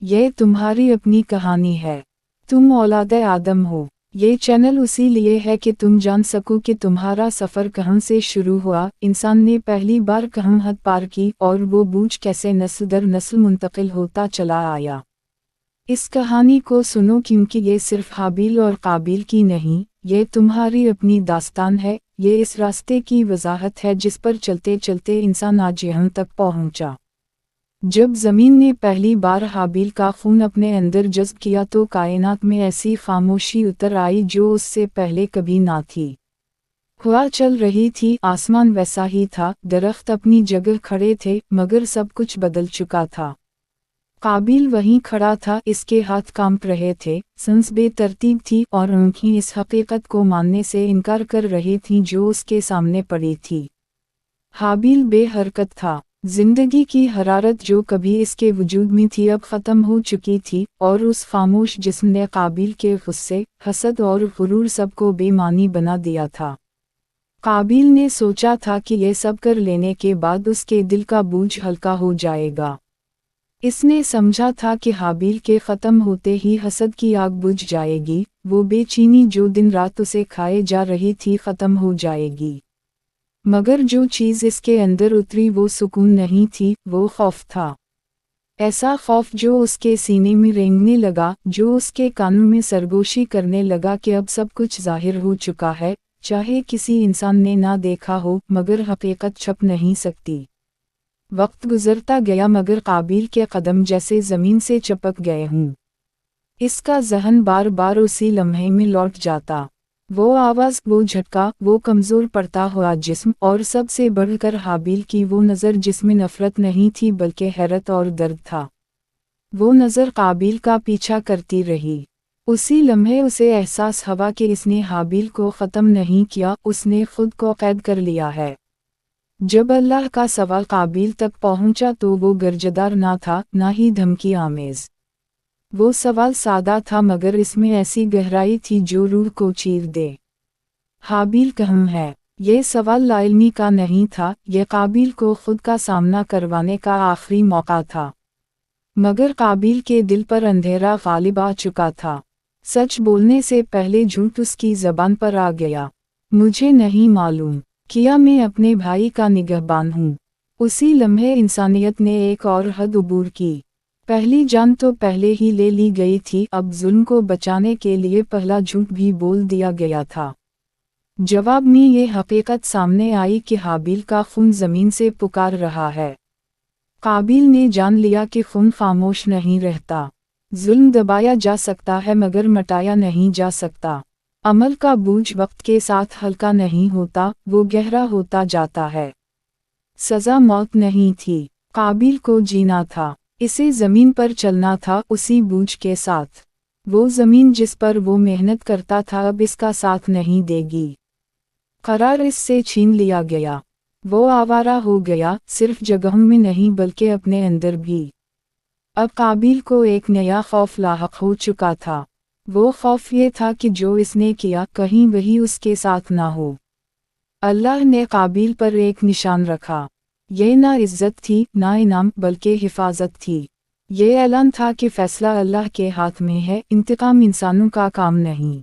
ये तुम्हारी अपनी कहानी है। तुम औलाद आदम हो। ये चैनल उसी लिए है कि तुम जान सको कि तुम्हारा सफ़र कहाँ से शुरू हुआ, इंसान ने पहली बार कहाँ हद पार की और वो बूझ कैसे नस्ल दर नस्ल मुंतकिल होता चला आया। इस कहानी को सुनो क्योंकि ये सिर्फ हाबिल और काबिल की नहीं, ये तुम्हारी अपनी दास्तान है। ये इस रास्ते की वजाहत है जिस पर चलते चलते इंसान आज यहाँ तक पहुँचा। जब ज़मीन ने पहली बार हाबिल का खून अपने अंदर जज्ब किया तो कायनात में ऐसी खामोशी उतर आई जो उससे पहले कभी ना थी। हवा चल रही थी, आसमान वैसा ही था, दरख्त अपनी जगह खड़े थे, मगर सब कुछ बदल चुका था। काबिल वहीं खड़ा था, इसके हाथ कांप रहे थे, सांस बेतरतीब थी और आँखें इस हकीकत को मानने से इनकार कर रही थीं जो उसके सामने पड़ी थी। हाबिल बेहरकत था। जिंदगी की हरारत जो कभी इसके वजूद में थी अब ख़त्म हो चुकी थी और उस खामोश जिस्म ने काबिल के गुस्से, हसद और गुरूर सबको बेमानी बना दिया था। काबिल ने सोचा था कि ये सब कर लेने के बाद उसके दिल का बोझ हल्का हो जाएगा। इसने समझा था कि हाबिल के ख़त्म होते ही हसद की आग बुझ जाएगी, वो बेचैनी जो दिन रात उसे खाए जा रही थी ख़त्म हो जाएगी। मगर जो चीज़ इसके अंदर उतरी वो सुकून नहीं थी, वो खौफ था। ऐसा खौफ जो उसके सीने में रेंगने लगा, जो उसके कानों में सरगोशी करने लगा कि अब सब कुछ ज़ाहिर हो चुका है, चाहे किसी इंसान ने ना देखा हो, मगर हकीकत छुप नहीं सकती। वक्त गुजरता गया मगर काबिल के कदम जैसे ज़मीन से चिपक गए हों। इसका ज़हन बार बार उसी लम्हे में लौट जाता। वो आवाज़, वो झटका, वो कमज़ोर पड़ता हुआ जिस्म और सबसे बढ़कर हाबिल की वो नज़र जिसमें नफ़रत नहीं थी बल्कि हैरत और दर्द था। वो नज़र काबिल का पीछा करती रही। उसी लम्हे उसे एहसास हुआ कि इसने हाबिल को ख़त्म नहीं किया, उसने खुद को कैद कर लिया है। जब अल्लाह का सवाल काबिल तक पहुँचा तो वो गर्जदार ना था, ना ही धमकी आमेज़। वो सवाल सादा था मगर इसमें ऐसी गहराई थी जो रूह को चीर दे। हाबिल कहाँ है? ये सवाल लाइल्मी का नहीं था, ये काबिल को खुद का सामना करवाने का आखिरी मौका था। मगर काबिल के दिल पर अंधेरा गालिब आ चुका था। सच बोलने से पहले झूठ उसकी ज़बान पर आ गया। मुझे नहीं मालूम, किया मैं अपने भाई का निगहबान हूँ। उसी लम्हे इंसानियत ने एक और हद उबूर की। पहली जान तो पहले ही ले ली गई थी, अब जुल्म को बचाने के लिए पहला झूठ भी बोल दिया गया था। जवाब में ये हकीकत सामने आई कि हाबिल का खून ज़मीन से पुकार रहा है। काबिल ने जान लिया कि खून खामोश नहीं रहता। जुल्म दबाया जा सकता है मगर मटाया नहीं जा सकता। अमल का बोझ वक्त के साथ हल्का नहीं होता, वो गहरा होता जाता है। सज़ा मौत नहीं थी, काबिल को जीना था। इसे ज़मीन पर चलना था उसी बोझ के साथ। वो ज़मीन जिस पर वो मेहनत करता था अब इसका साथ नहीं देगी। करार इससे छीन लिया गया। वो आवारा हो गया, सिर्फ जगहों में नहीं बल्कि अपने अंदर भी। अब काबिल को एक नया खौफ लाहक हो चुका था। वो खौफ ये था कि जो इसने किया कहीं वही उसके साथ ना हो। अल्लाह ने काबिल पर एक निशान रखा। ये ना इज्जत थी, ना इनाम, बल्कि हिफाजत थी। ये ऐलान था कि फैसला अल्लाह के हाथ में है, इंतकाम इंसानों का काम नहीं।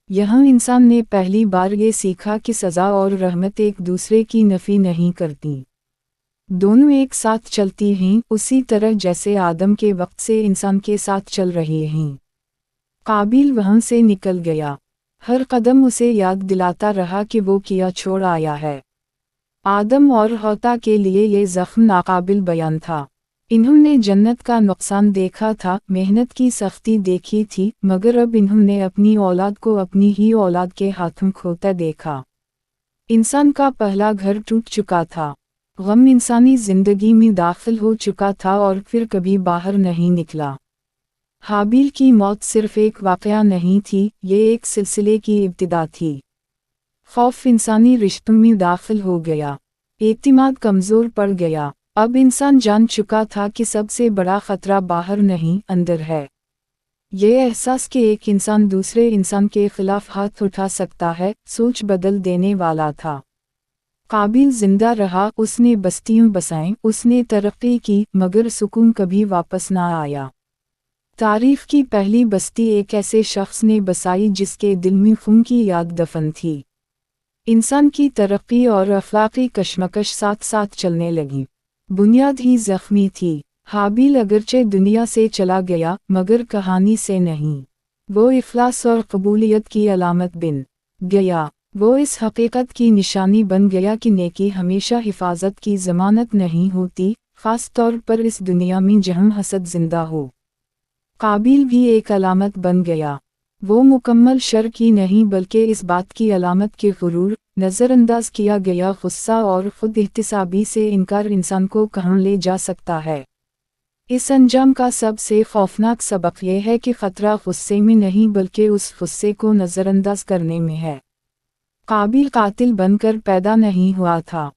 यहाँ इंसान ने पहली बार ये सीखा कि सज़ा और रहमत एक दूसरे की नफ़ी नहीं करती। दोनों एक साथ चलती हैं, उसी तरह जैसे आदम के वक्त से इंसान के साथ चल रही हैं। काबिल वहाँ से निकल गया। हर कदम उसे याद दिलाता रहा कि वो किया छोड़ आया है। आदम और हव्वा के लिए ये ज़ख्म नाकाबिल बयान था। इन्होंने जन्नत का नुकसान देखा था, मेहनत की सख्ती देखी थी, मगर अब इन्होंने अपनी औलाद को अपनी ही औलाद के हाथों खोता देखा। इंसान का पहला घर टूट चुका था। गम इंसानी ज़िंदगी में दाखिल हो चुका था और फिर कभी बाहर नहीं निकला। हाबिल की मौत सिर्फ एक वाक़या नहीं थी, ये एक सिलसिले की इब्तिदा थी। खौफ इंसानी रिश्तों में दाखिल हो गया। एतिमाद कमज़ोर पड़ गया। अब इंसान जान चुका था कि सबसे बड़ा ख़तरा बाहर नहीं, अंदर है। ये एहसास कि एक इंसान दूसरे इंसान के खिलाफ हाथ उठा सकता है, सोच बदल देने वाला था। काबिल जिंदा रहा, उसने बस्तियाँ बसाईं, उसने तरक्की की, मगर सुकून कभी वापस ना आया। تعریف کی پہلی بستی ایک ایسے شخص نے بسائی جس کے دل میں خون کی یاد دفن تھی۔ انسان کی ترقی اور اخلاقی کشمکش ساتھ ساتھ چلنے لگی۔ بنیاد ہی زخمی تھی۔ حابیل اگرچہ دنیا سے چلا گیا مگر کہانی سے نہیں۔ وہ اخلاص اور قبولیت کی علامت بن گیا۔ وہ اس حقیقت کی نشانی بن گیا کہ نیکی ہمیشہ حفاظت کی ضمانت نہیں ہوتی، خاص طور پر اس دنیا میں جہاں حسد زندہ ہو۔ قابیل بھی ایک علامت بن گیا۔ وہ مکمل شر کی نہیں بلکہ اس بات کی علامت کہ غرور، نظر انداز کیا گیا غصہ اور خود احتسابی سے انکار انسان کو کہاں لے جا سکتا ہے۔ اس انجام کا سب سے خوفناک سبق یہ ہے کہ خطرہ غصے میں نہیں بلکہ اس غصے کو نظر انداز کرنے میں ہے۔ قابیل قاتل بن کر پیدا نہیں ہوا تھا،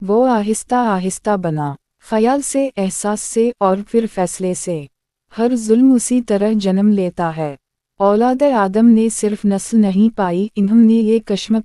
وہ آہستہ آہستہ بنا، خیال سے، احساس سے اور پھر فیصلے سے۔ ہر ظلم اسی طرح جنم لیتا ہے۔ اولاد آدم نے صرف نسل نہیں پائی، انہوں نے یہ کشمکش